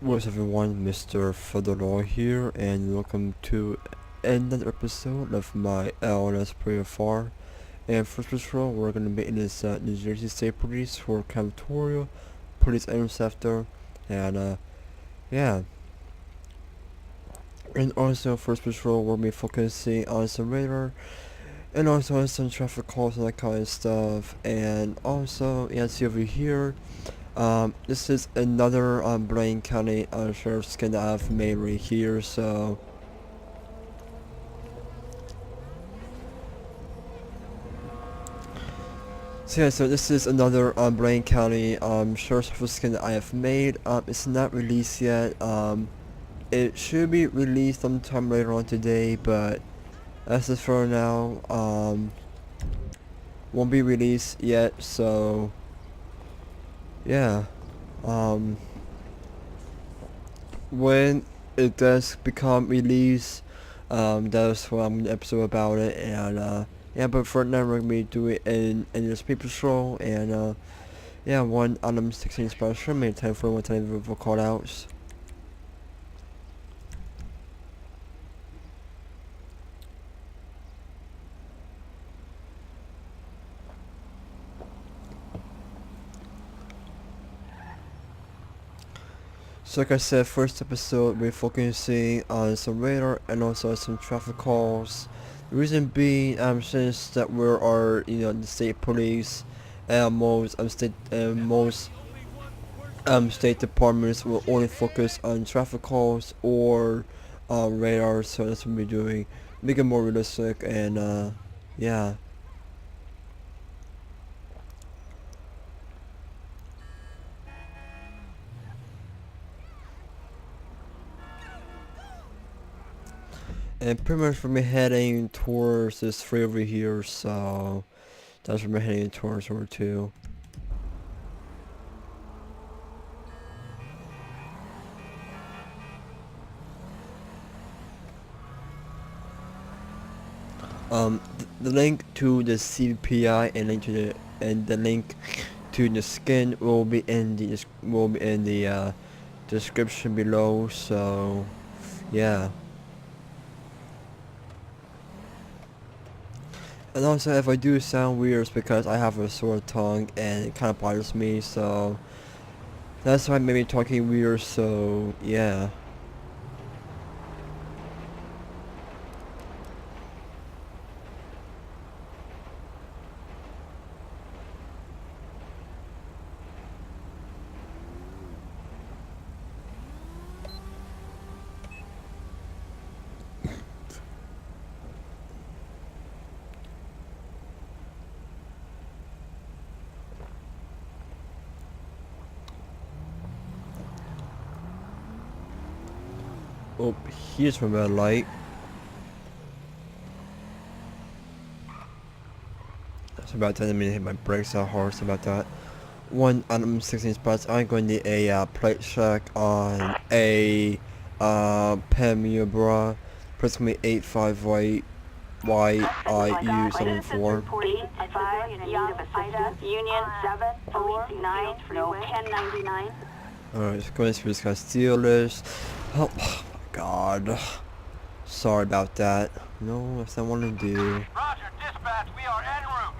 What's up everyone, Mr. Fedorov here, and welcome to another episode of my LSPDR. And for this role, we're going to be in this New Jersey State Police for tutorial, police interceptor, and yeah. And also for this role, we'll be focusing on some radar, and also on some traffic calls and that kind of stuff. And also, yeah, see over here. This is another Blaine County Sheriff's skin that I've made right here, so yeah, so this is another Blaine County Sheriff's skin that I have made. It's not released yet. It should be released sometime later on today, but as of for now, won't be released yet, so yeah. When it does become released, that's what I'm gonna episode about it, and yeah, but for now we're gonna be doing in this paper patrol, and yeah, one item 16 special, maybe time for one time for call outs. So like I said, first episode we're focusing on some radar and also some traffic calls. The reason being, since that we are, the state police, and most state departments will only focus on traffic calls or radar. So that's what we're doing, make it more realistic, and yeah. And pretty much we're heading towards this free over here, so that's where we're heading towards over to. The link to the CPI and the link to the skin will be in the description below. So yeah. And also, if I do sound weird, it's because I have a sore tongue and it kind of bothers me. So that's why maybe talking weird. So yeah. Oh, here's my red light. That's about that. I'm gonna hit my brakes out hard. So about that. One item 16 spots. I'm going to need a plate check on a Pamir bra. Press me 85 white YIU 74. Union 749, no 1099. Alright, let's go into this guy's steal list. Oh my god. Sorry about that. No, that's not what I want to do. Roger, dispatch, we are en route.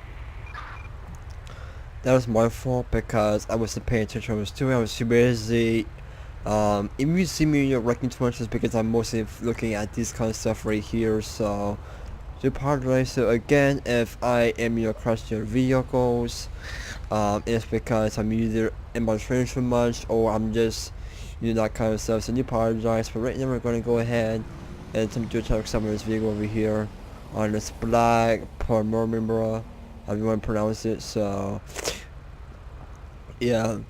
That was my fault because I wasn't paying attention. I was too busy. If you see me wrecking too much, it's because I'm mostly looking at this kind of stuff right here. So, to apologize. So again, if I am crashing your vehicles, it's because I'm either in my training too much or I'm just that kind of stuff. So I apologize. But right now we're going to go ahead and attempt to attack someone's vehicle over here on this black Palmyra, however you want to pronounce it. So yeah.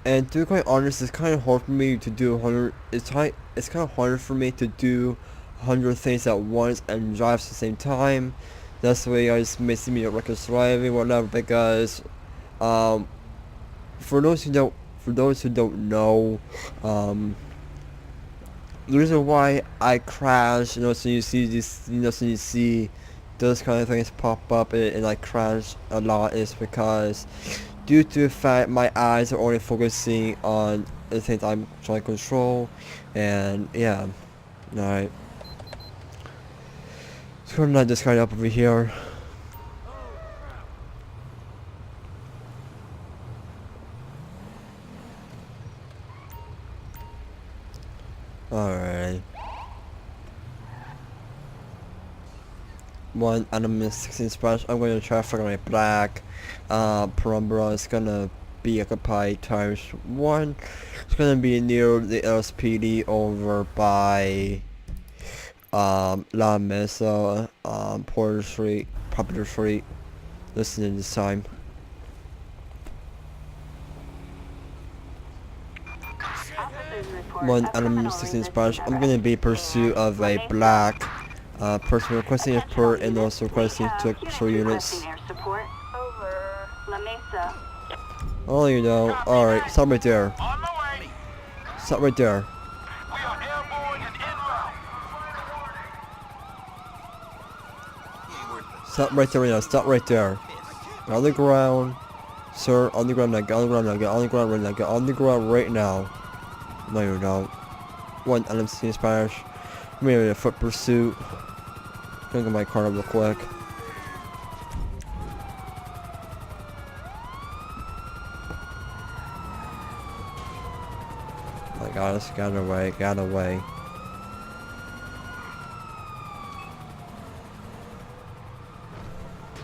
And to be quite honest, it's kind of hard for me to do 100. It's kind of harder for me to do 100 things at once and drive at the same time. That's the way I just may see me at reckless driving, whatever. Because, for those who don't know, the reason why I crash, so you see this, so you see those kind of things pop up and I crash a lot is because due to the fact my eyes are only focusing on the things I'm trying to control, and yeah, alright. So I'm not this guy up over here. Alright. One enemy 16 splash. I'm going to try for my black. Perumbra is gonna be occupied times 1. It's gonna be near the LSPD over by La Mesa, Porter Street, Popular Street. Listening this time. One enemy 16 splash. I'm gonna be in pursuit of a black person requesting a port and also requesting to patrol units. Oh, you know. Alright, stop right there. On the way. Stop right there. We are airborne and en route. Stop right there right now. Stop right there. Get on the ground. Sir, on the ground now. Get on the ground now. Get on the ground right now. Get on the ground right now. No, you don't. One enemy 16 splash. I'm in a foot pursuit. Gonna get my car real quick. Oh my god, it's got away, got away.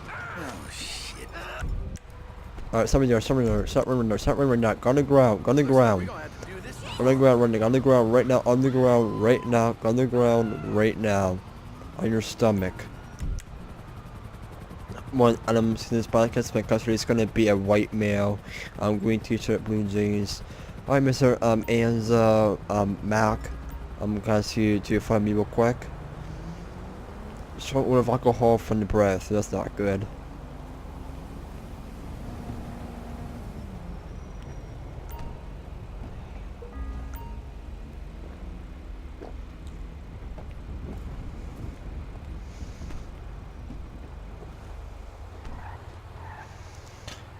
Oh shit. Alright, stop right there, stop right there, stop right there, stop right now. Go on the ground, go on the ground. On the ground, running on the ground right now, on the ground right now, on the ground right now. On your stomach. One item in this podcast, my custody is gonna be a white male, green t-shirt, blue jeans. Alright, Mr. Anza, Mac. I'm gonna ask you to find me real quick. Short with alcohol from the breath, that's not good.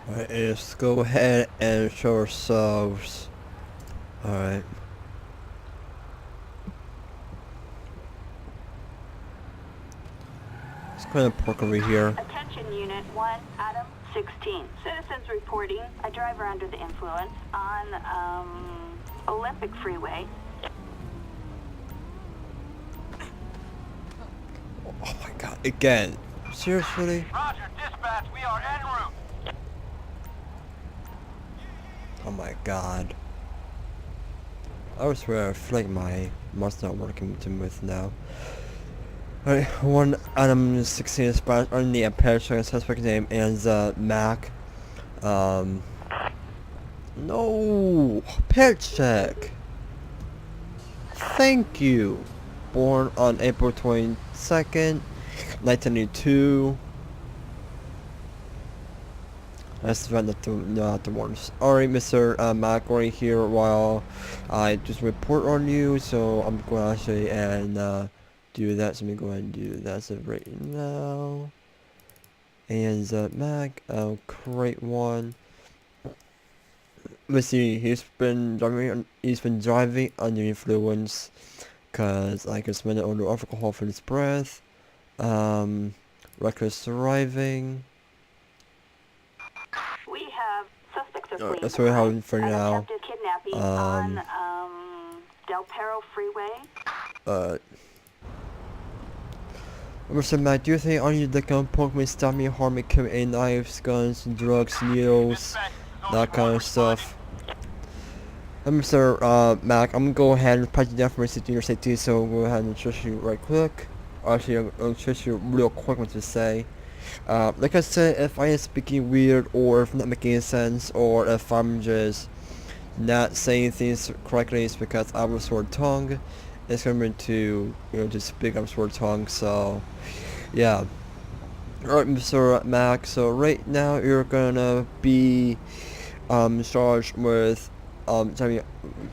Alright, let's go ahead and show ourselves. Alright. Let's go ahead and park over here. Attention Unit 1, Adam 16. Citizens reporting a driver under the influence on Olympic Freeway. Oh my god, again. Seriously? Roger, dispatch. We are en route. Oh my god. I swear I feel like my must not working with now. Alright, one item 16 spot on the apparent suspect name is Mac. No patch check. Thank you. Born on April 22nd, 1982. That's not the ones. Alright, Mr. Mac, right here while I just report on you, so I'm going to actually and do that. So let me go ahead and do that so right now. And Mac, create one. Let's see, he's been driving under influence, cause I can smell the odor of alcohol from his breath. Reckless driving. We have suspects are fleeing. That's what we have for now. Attempted kidnapping on Del Perro Freeway. Mr. Mac, do you think all you that can poke me, stab me, harm me, kill me, knives, guns, drugs, needles, Dispatch. that kind of stuff? Mr. Mac, I'm gonna go ahead and pat you down for my safety, so go ahead and trust you right quick. Actually, I'll trust you real quick what to say. Like I said, if I am speaking weird, or if I'm not making any sense, or if I'm just not saying things correctly, it's because I have a short tongue. It's going to, just speak up short tongue, so, yeah. Alright, Mr. Mac, so right now you're gonna be, charged with, we're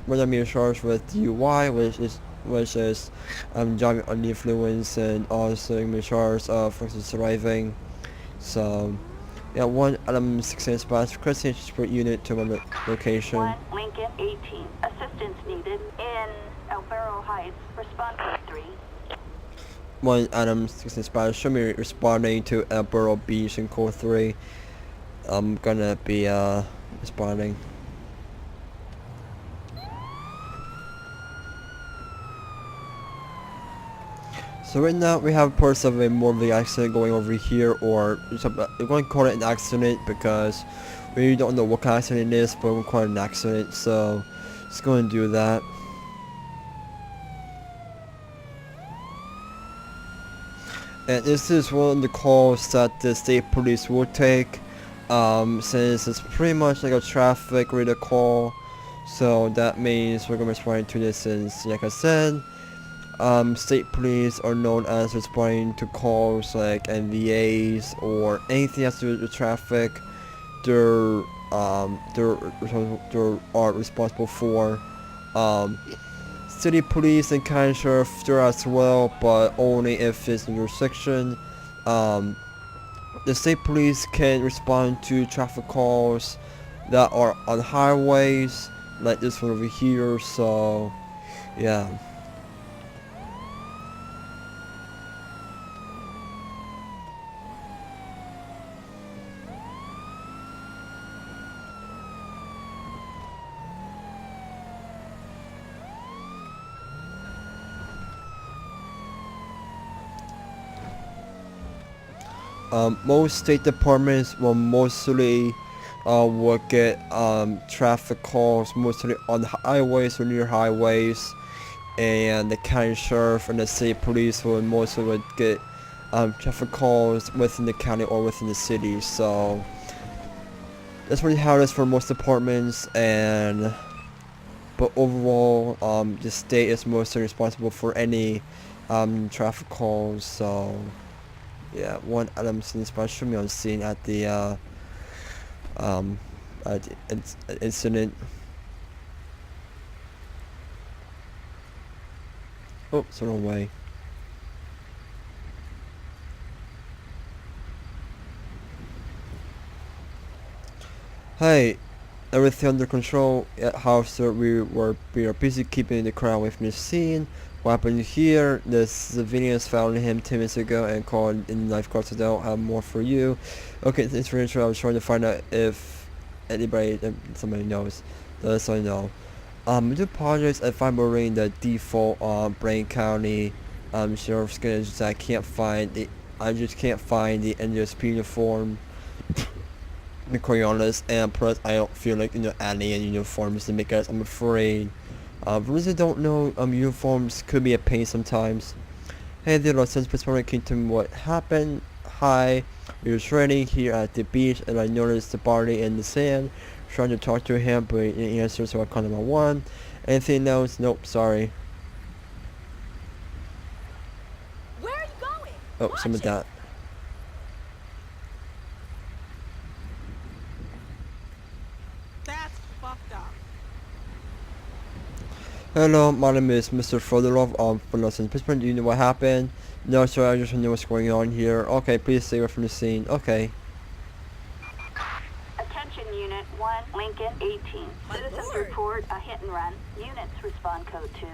gonna be charged with DUI, which is which is driving under the influence and also in charge of driving. So yeah, 1 Adam 16 dispatch, requesting per unit to my location. 1 Lincoln 18. Assistance needed in El Barro Heights. Respond code 3. 1 Adam 16 dispatch, show me responding to El Barro Beach in code 3. I'm gonna be responding. So right now we have parts of a more of the accident going over here, or we're going to call it an accident because we really don't know what kind of accident it is, but we're calling it an accident, so just going to do that. And this is one of the calls that the state police will take, since it's pretty much like a traffic radar call, so that means we're going to be responding to this since, like I said, state police are known as responding to calls like NVAs or anything that's to do with traffic. They're are responsible for. City police and county sheriff there as well, but only if it's in your section. The state police can respond to traffic calls that are on highways, like this one over here. So, yeah. Most state departments will mostly will get traffic calls mostly on highways or near highways, and the county sheriff and the state police will mostly would get traffic calls within the county or within the city. So that's really how it is for most departments, and but overall the state is mostly responsible for any traffic calls. So yeah, 1 Adam dispatch should be on scene at the incident. Oh, it's the wrong way. Hey, everything under control. At house, sir, we are busy keeping the crowd away from the scene. What happened here? The civilians found him 10 minutes ago and called in lifeguards. So they'll have more for you. Okay, it's very true. I was trying to find out if somebody knows. Let us know. I do apologize if I'm wearing the default Blaine County sheriff's skin. Just I can't find the NJSP uniform. To be quite honest, and plus I don't feel like adding in uniforms because I'm afraid. For those who don't know, uniforms could be a pain sometimes. Hey there, Los Angeles Police came to me what happened. Hi, we were training here at the beach and I noticed the body in the sand. Trying to talk to him, but he didn't answer, so I called him at 1. Anything else? Nope, sorry. Where are you going? Oh, some of that. That's fucked up. Hello, my name is Mr. Fodorov from Los Angeles. Do you know what happened? No, sir, I just know what's going on here. Okay, please stay away from the scene. Okay. Attention Unit 1, Lincoln 18. Citizens report a hit and run. Units respond code 2.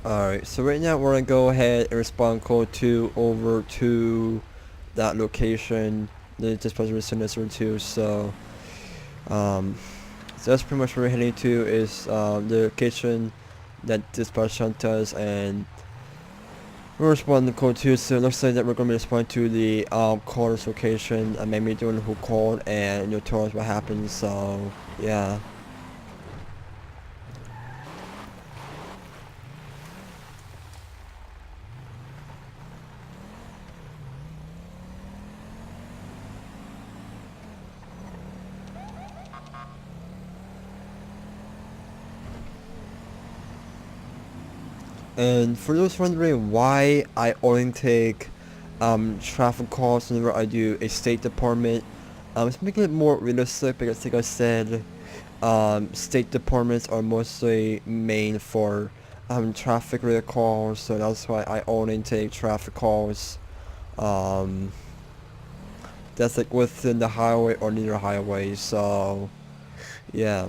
Alright, so right now we're gonna go ahead and respond code 2 over to that location. The dispatcher was sending us over to, so that's pretty much where we're heading to is the location that dispatch sent us, and we're responding to code 2, so it looks like that we're going to be responding to the caller's location, and maybe doing who called and tell us what happened. So yeah. And for those wondering why I only take traffic calls whenever I do a state department, it's making it more realistic because, like I said, state departments are mostly main for traffic related calls, so that's why I only take traffic calls that's like within the highway or near the highway. So yeah.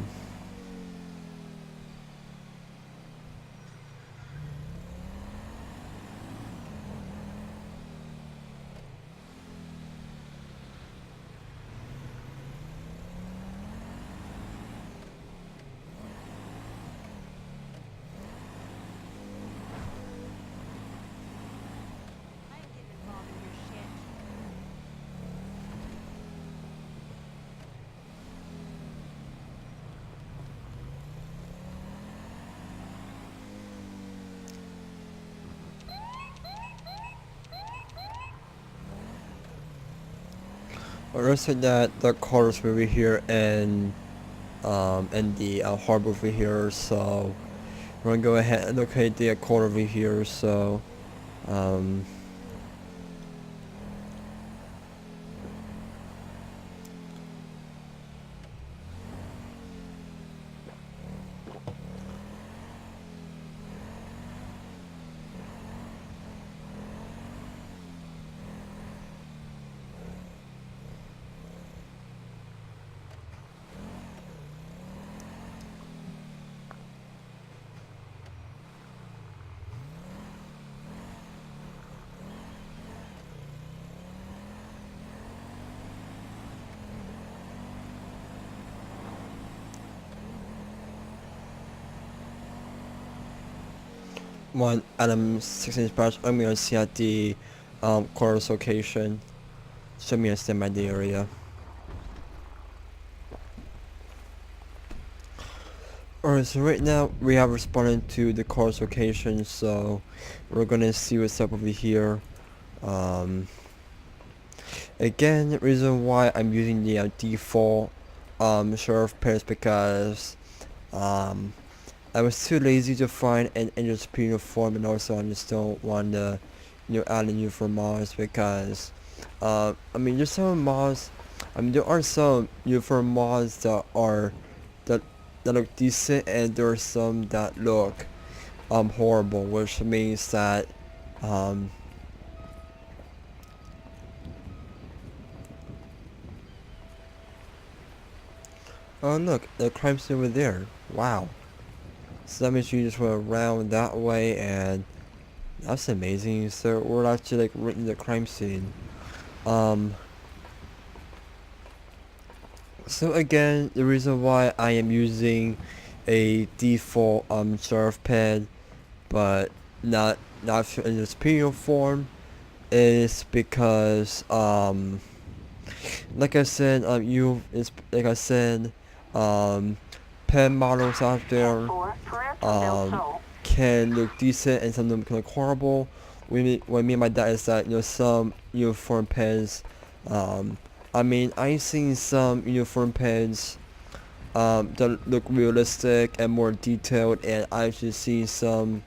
I ain't getting involved in your shit. Rest of that, the cars over here and the harbor over here. So we're gonna go ahead and locate the car over here. So um, one Adam 16 patch. I'm gonna see at the car's location. So I'm gonna stand by the area. Alright, so right now we have responded to the car's location, so we're gonna see what's up over here. Again, the reason why I'm using the default sheriff pairs because I was too lazy to find an NJSP uniform, and also I just don't want to add a uniform mods because I mean there's some mods, there are some uniform mods that look decent, and there are some that look horrible, which means that oh look, the crime scene over there. Wow. So that means you just went around that way, and that's amazing. So we're actually like right in the crime scene. So again, the reason why I am using a default sheriff pad, but not in its penal form, is because like I said, like I said, pen models out there can look decent and some of them can look horrible. What I mean by that is that some uniform pens, I mean I've seen some uniform pens that look realistic and more detailed, and I've actually seen some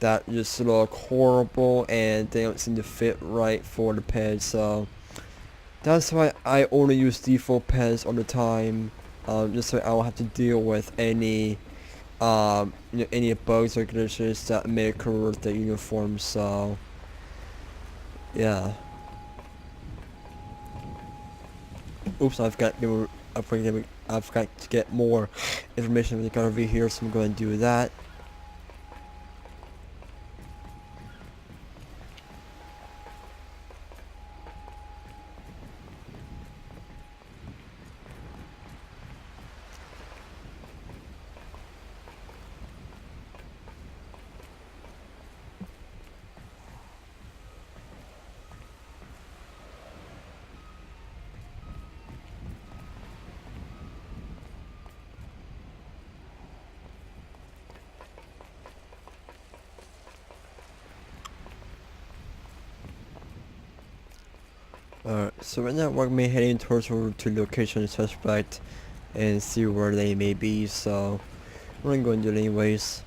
that just look horrible and they don't seem to fit right for the pen. So that's why I only use default pens all the time, just so I don't have to deal with any any bugs or glitches that may occur with the uniform. So yeah. Oops, I've got to get more information with the gun over here, so I'm going to do that. So right now we're going to be heading towards to location of suspect and see where they may be, so we're going to do it anyways.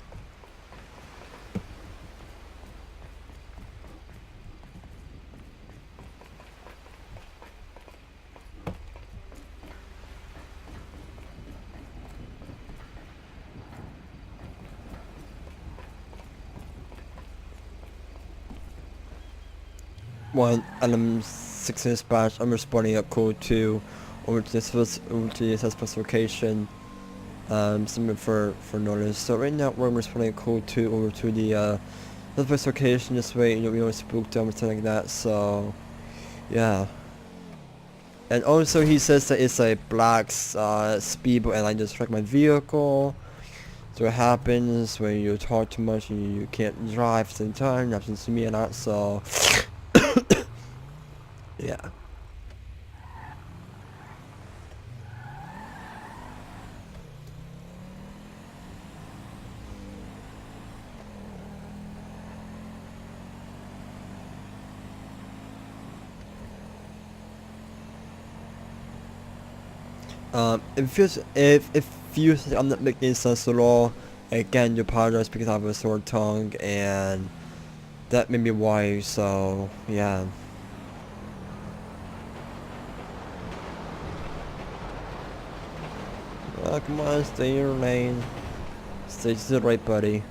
One Adam 6 dispatch, I'm responding at code 2 over to the suspect's location. Something for notice. So right now we're responding at code 2 over to the suspect's location. This way, we don't spook them or something like that. So yeah. And also he says that it's a black speedboat and I just wrecked my vehicle. So it happens when you talk too much and you can't drive at the same time. It happens to me and that, so yeah. If it feels like I'm not making sense at all, again, you apologize because I have a sore tongue and that may be why. So yeah. Oh, come on, stay in your lane. Stay to the right, buddy.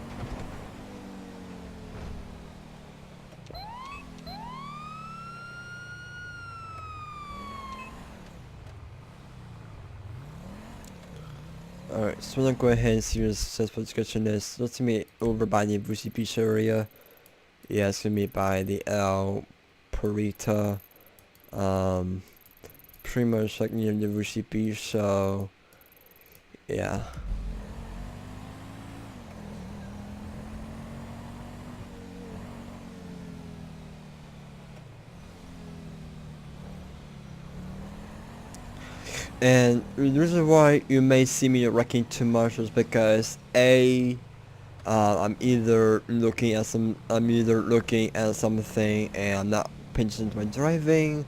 Alright, so I'm gonna go ahead and see what the successful description is. Let's meet over by the Vushi Beach area. Yeah, it's gonna be by the El Purita. Pretty much like near the Vushi Beach, so yeah. And the reason why you may see me wrecking too much is because I'm either looking at something and I'm not paying attention to my driving,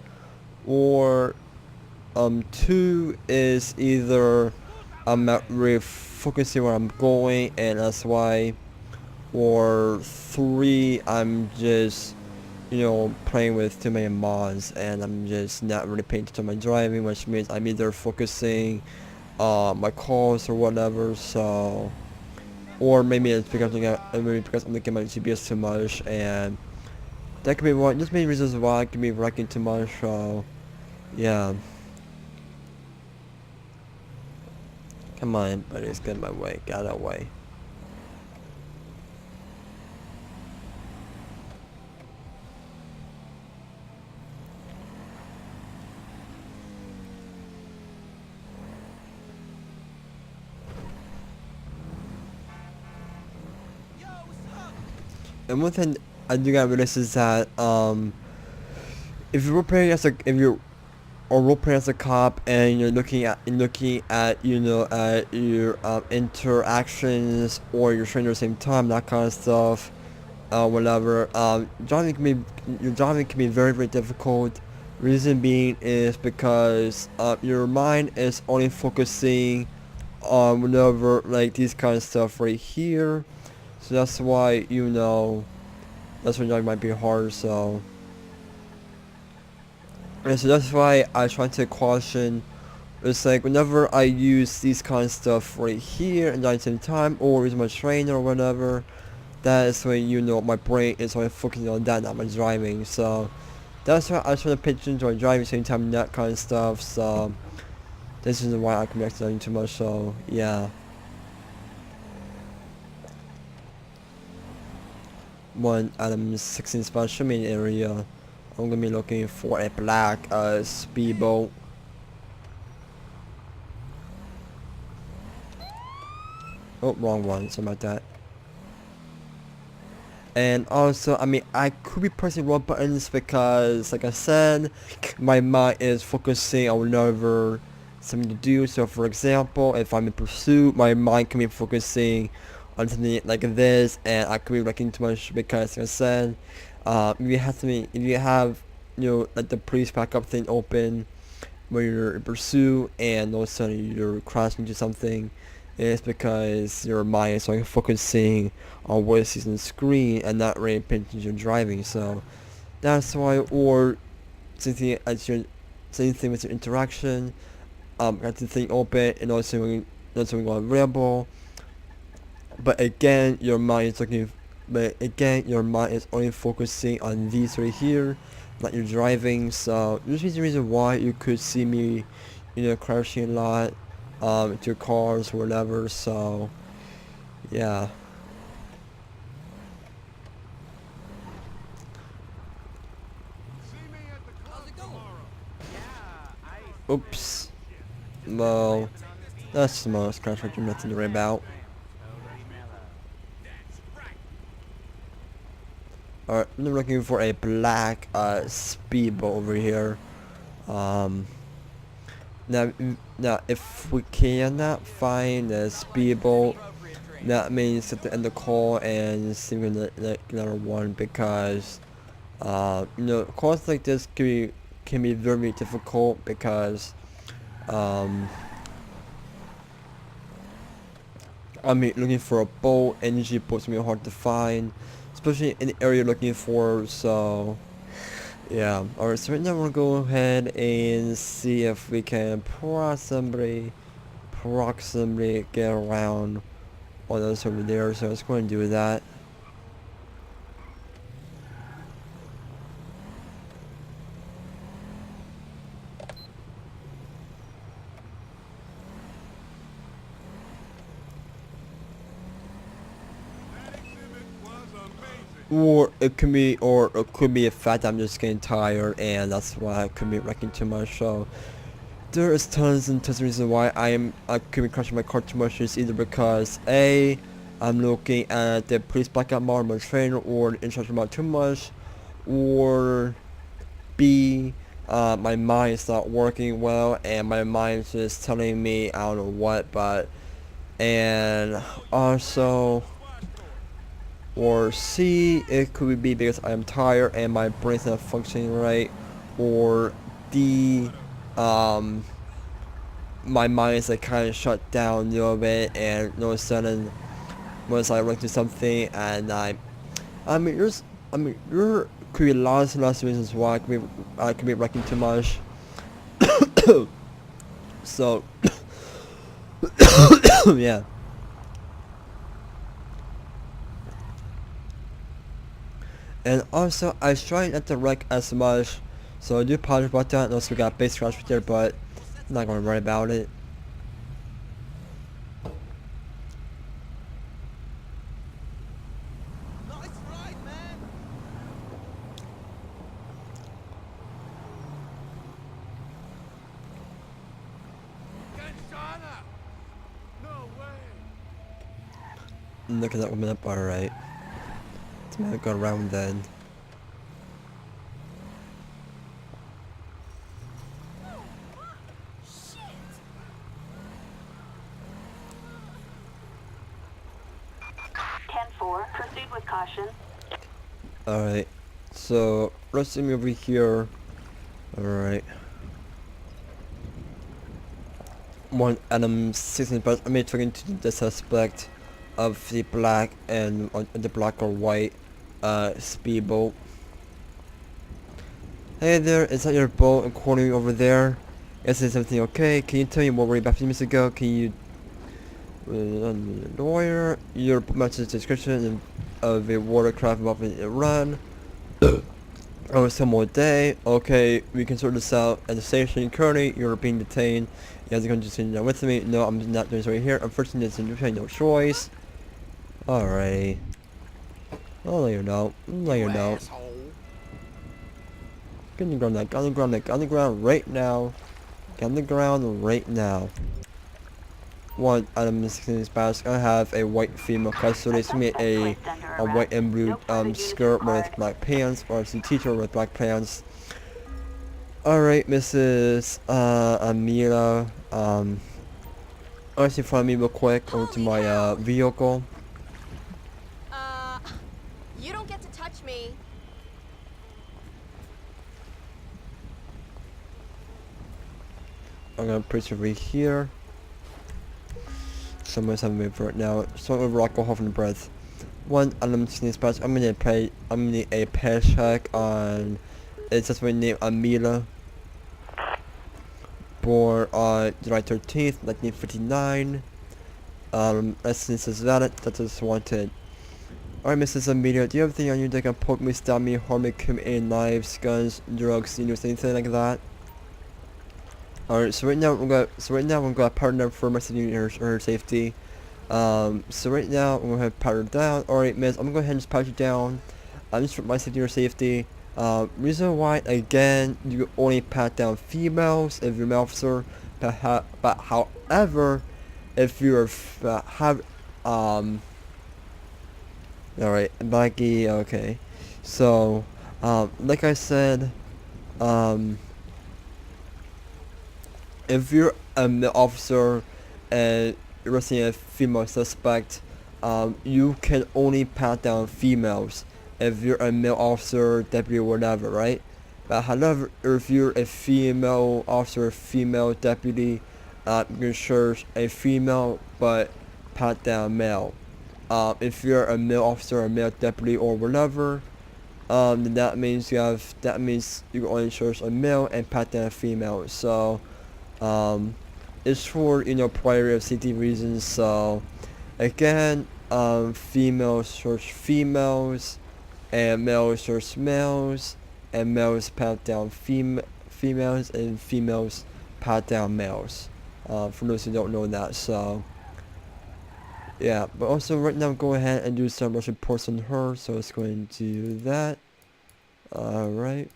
or 2 is either I'm not really focusing where I'm going and that's why, or 3 I'm just playing with too many mods and I'm just not really paying attention to my driving, which means I'm either focusing on my calls or whatever. So, or maybe it's because I'm looking at my GPS too much, and that could be one. Just many reasons why I could be wrecking too much. So, yeah. Come on, buddy, it's getting my way. Get out of the way. And one thing I do gotta realize is that if you're playing as a role playing as a cop and you're looking at at your interactions, or you're training at the same time, that kind of stuff, whatever. Your driving can be very, very difficult. Reason being is because your mind is only focusing on whatever, like these kind of stuff right here. So that's why that's when driving might be hard. So. And so that's why I try to caution. It's like whenever I use these kind of stuff right here and at the same time, or use my trainer or whatever, that is when my brain is only focusing on that, not my driving. So that's why I try to pay attention to my driving at the same time and that kind of stuff. So this is why I can be accidentally too much. So yeah. One Adam 16 spot, show me an area. I'm gonna be looking for a black speedboat. Oh, wrong one. Sorry about that. And also, I could be pressing wrong buttons because, like I said, my mind is focusing on whatever something to do. So, for example, if I'm in pursuit, my mind can be focusing on something like this, and I could be wrecking too much because, like I said, if you have like the police backup thing open when you're in pursuit, and all of a sudden you're crashing into something, it's because your mind is like focusing on what it sees on the screen and not really paying attention to your driving. So that's why. Or same thing with your interaction. Got the thing open and also going available. But again, your mind is only focusing on these right here, like you're driving. So this is the reason why you could see me, crashing a lot, into cars or whatever. So yeah. Oops. Well, that's the most crash rate, nothing to worry about. Alright, I'm looking for a black speedboat over here. Now if we cannot find a speedboat, that means at the end of the call and see another one, because calls like this can be very difficult because looking for a boat, energy boats can be hard to find, especially in the area you're looking for. So yeah. Alright, so right now we'll go ahead and see if we can approximately get around all those over there. So let's go and do that. Or it could be a fact I'm just getting tired, and that's why I could be wrecking too much. So there is tons and tons of reasons why I could be crashing my car too much. It's either because A, I'm looking at the police blackout mode on my trainer, or the instruction mode too much, or B, my mind is not working well, and my mind is just telling me I don't know what, and also. Or C, it could be because I'm tired and my brain's not functioning right. Or D, my mind is like kind of shut down a little bit, and all of a sudden, once I run to something, and there could be lots and lots of reasons why I could be wrecking too much. So yeah. And also, I try not to wreck as much, so I do apologize about that. And also, we got base crash right there, but I'm not gonna worry about it. Nice ride, man. No way. Look at that woman up, alright. Let's make go around then. Proceed with caution. Alright, so let's see me over here. Alright. One Adam 16, but I'm talking to the suspect of the black and the black or white speedboat. Hey there, is that your boat and corner over there? Is everything okay? Can you tell me what were you about 15 minutes ago? Can you lawyer, your message description of a watercraft involving Iran. Oh, some more day. Okay, we can sort this out at the station. Currently, you're being detained. You have to come to sit down with me. No, I'm not doing this right here. Unfortunately, there's no choice. Alright. I'll let you know. Get on the ground, get on the ground, get on the ground right now. Get on the ground right now. One item 16 spouse. I have a white female custody. It's me a white and blue skirt with black pants, or it's a teacher with black pants. Alright, Mrs. Amira. Actually, follow me real quick over to my vehicle. You don't get to touch me. I'm gonna put it right here. Someone's having me for it now. So over alcohol from the breath. One item sneeze patch. I'm gonna need a paycheck on. It's just my name, Amila. Born on July 13th, 1959. Essence is valid. That is wanted. Alright, Mrs. Amelia, do you have anything on you that can poke me, stab me, harm me, kill me, any knives, guns, drugs, anything like that? Alright, so right now I'm gonna power down for my her safety. So right now I'm gonna have power down. Alright, miss, I'm gonna go ahead and just power you down. Just for my safety or safety. Reason why, again, you only pat down females if you're an officer, but however, if you're alright, Maggie, okay. So, like I said, if you're a male officer and you're arresting a female suspect, you can only pat down females if you're a male officer, deputy, or whatever, right? But however, if you're a female officer, female deputy, you can search a female but pat down male. If you're a male officer, a male deputy, or whatever, then that means you can only search a male and pat down a female. So, it's for priority of safety reasons. So, again, females search females, and males search males, and males pat down females, and females pat down males. For those who don't know that, so. Yeah, but also right now go ahead and do some rush reports on her, so it's going to do that. Alright.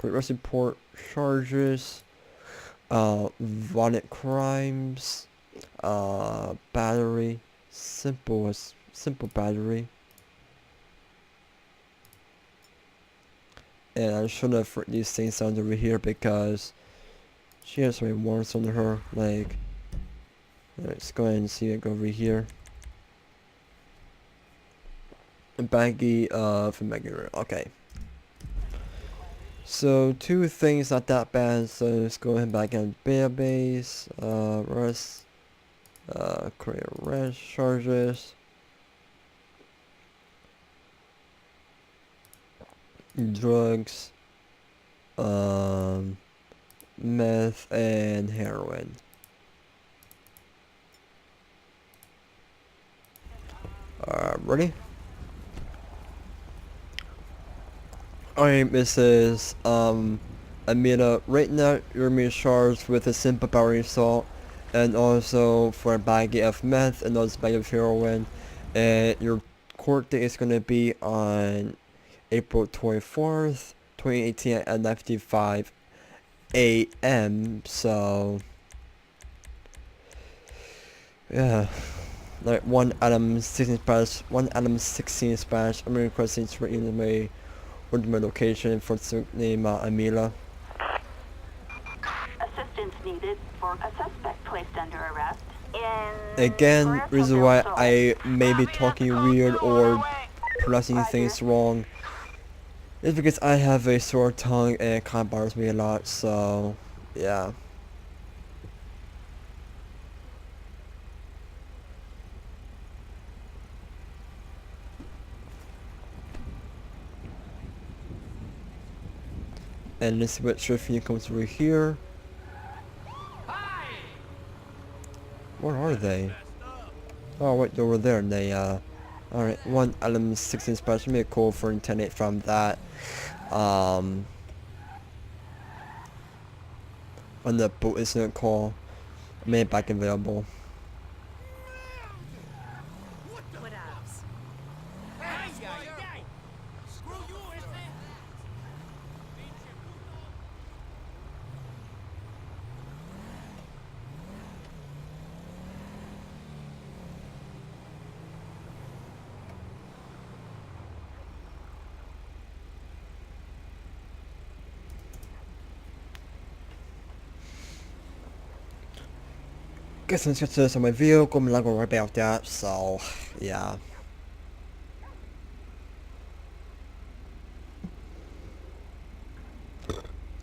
Rush report charges, violent crimes, battery, simple battery. And I should have written these things down over here because she has so many warrants on her, like. Let's go ahead and see it go over here. A baggie from Megure. Okay. So 2 things not that bad. So let's go ahead and back on database. Rest. Create arrest charges. Drugs. Meth and heroin. Ready? Alright, Mrs. Amina, right now you're being charged with a simple battery assault, and also for a baggie of meth, and also a bag of heroin, and your court date is gonna be on April 24th, 2018 at 9:55 a.m. So, yeah. Like 1 Adam 16 dispatch, 1 Adam 16 dispatch. I'm requesting to write in my location for the name Amila. Assistance needed for a suspect placed under arrest in... Again, reason why I may be talking weird or pronouncing things wrong is because I have a sore tongue and it kind of bothers me a lot, so yeah. And let's see what Shrifty comes through here. Where are they? Oh wait, they were there and they alright, 1 Adam 16 dispatch, give me a call for 10-8 from that. On the boat incident call. I made it back available. Guess let's get to this on my vehicle. I'm not gonna worry about that, so yeah.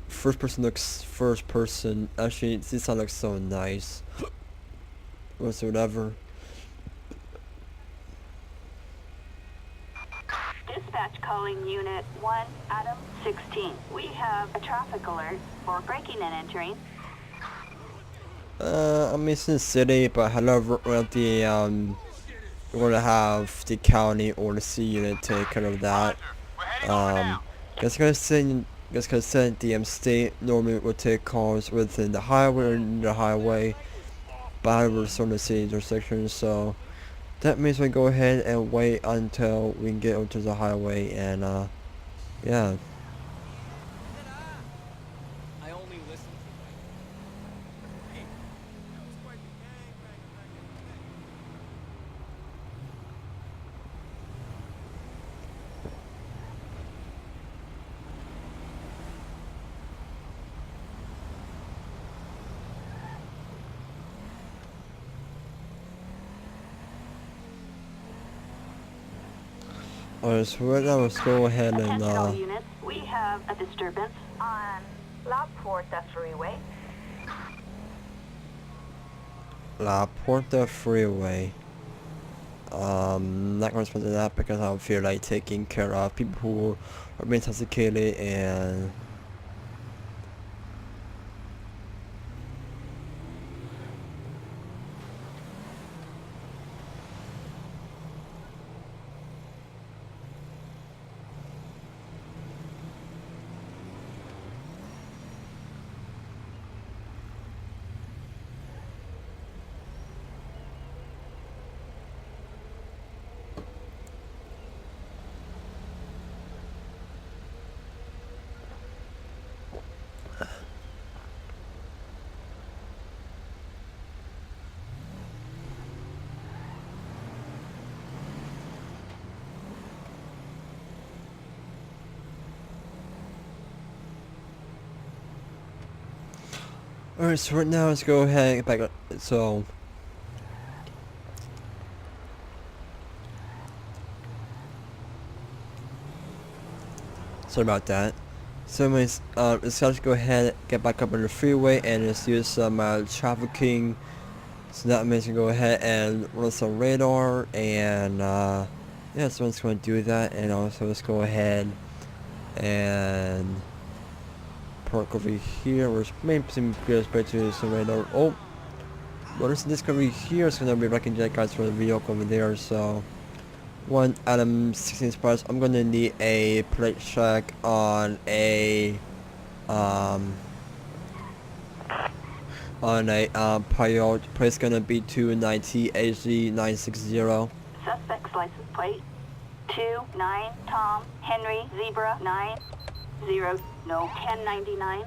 First person, actually this sound looks so nice. Whatever. Dispatch calling Unit 1, Adam 16. We have a traffic alert for breaking and entering. I'm in the city, but however, at the we're gonna have the county or the C unit take care of that. We're heading over now. Just gonna send the state normally would take calls within the highway or in the highway, but we're starting to see intersections, so that means we go ahead and wait until we get onto the highway and yeah. I only listen to Hey, that was quite the gangbang back in the day. Alright, so right now let's go ahead and Attention all units, we have a disturbance on La Puerta Freeway. La Puerta Freeway. Not gonna respond to that because I don't feel like taking care of people who are being intoxicated and alright, so right now let's go ahead and get back up. So sorry about that. So anyways, let's just go ahead and get back up on the freeway and let's use some trafficking. So that means we go ahead and run some radar and yeah, so let's go and do that, and also let's go ahead and park over here. We're maybe some good space to some radar. Oh, well, this discovery here is gonna be wrecking jet guys for the vehicle over there. So one Adam 16 spots. I'm gonna need a plate check on a Payot. Plate's gonna be 290 AZ960. Suspect's license plate 29 Tom Henry Zebra 90 no 1099.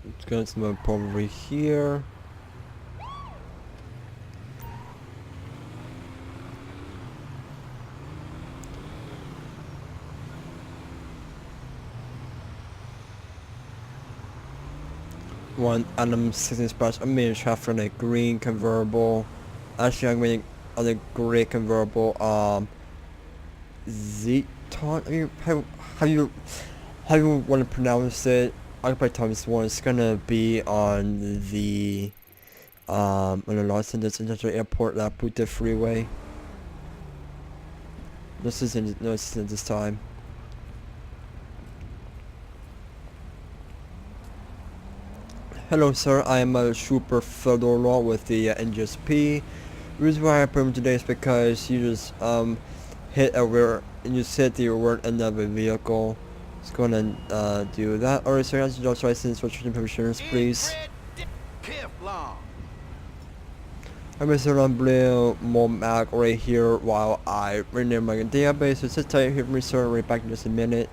It's going to move over here. One Adam 16 spots. I'm being traffic on a green convertible. Actually, I'm going on a gray convertible. Zeton. How you want to pronounce it? Occupy Times 1. It's gonna be on the Los Angeles International Airport, La Puerta Freeway. This isn't this time. Hello, sir. I am a Trooper Fedor with the NJSP. The reason why I put him today is because you just hit a rear and you said you were in another vehicle. Let's go ahead and do that. Alright, so that's your driver's license, registration permissions, please. I'm Mr. Blue Momac right here while I rename my database. So sit tight here for me, sir. Right back in just a minute.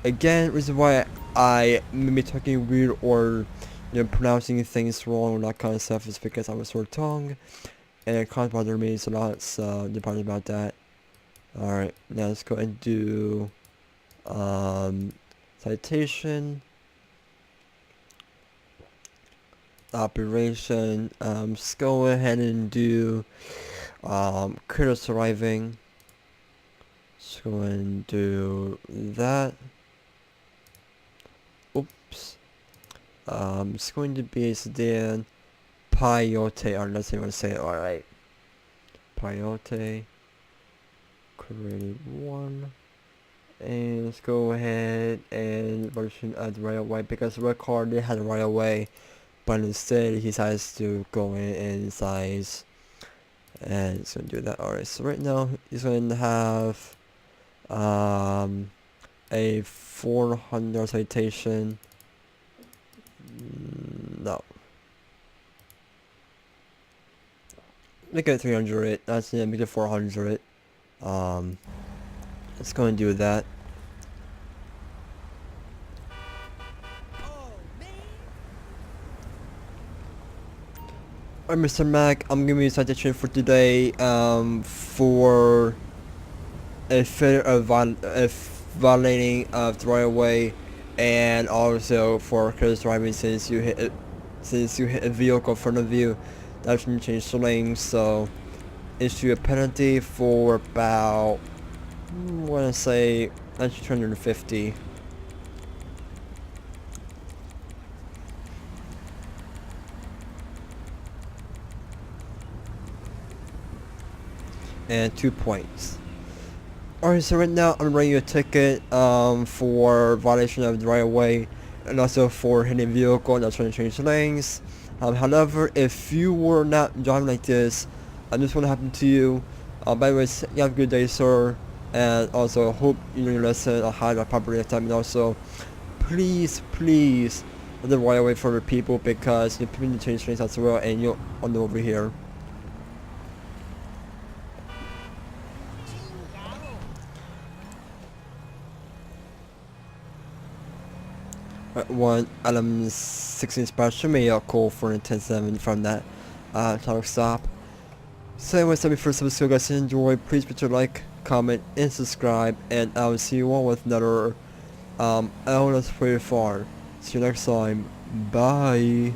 Again, reason why I may be talking weird or pronouncing things wrong or that kind of stuff is because I have a sore tongue and it can't bother me a lot, so don't bother about that. Alright, now let's go and do citation, operation. Let's go ahead and do critters arriving. Let's go and do that. Oops. It's going to be a sedan Payot. Or let's see what I say. Alright. Payot. Create one. And let's go ahead and version add right away because the red car they had right away. but instead he decides to go in and size, and he's gonna do that. Alright, so right now he's going to have a 400 citation. No. Make it 300. That's it. Make it 400. Let's go and do that. Alright, Mr. Mac, I'm giving you a citation for today, for a failure of violating of the right of way, and also for careless driving since you hit a vehicle in front of you that shouldn't change the lane. So issue a penalty for about, I want to say, actually 250. And 2 points. Alright, so right now I'm writing you a ticket for violation of the right of way, and also for hitting a vehicle that's trying to change lanes. However, if you were not driving like this, this won't happen to you. By the way, you have a good day, sir, and also hope you learn your lesson on how to drive properly next time. And also, please let the right of way for the people, because the people need to change lanes as well, and you'll on over here. One Adam 16 special, may I'll call for an 10-7 from that traffic stop. So anyways, let me first if you guys enjoy, please put your like, comment, and subscribe, and I will see you all with another LSPDR. See you next time. Bye.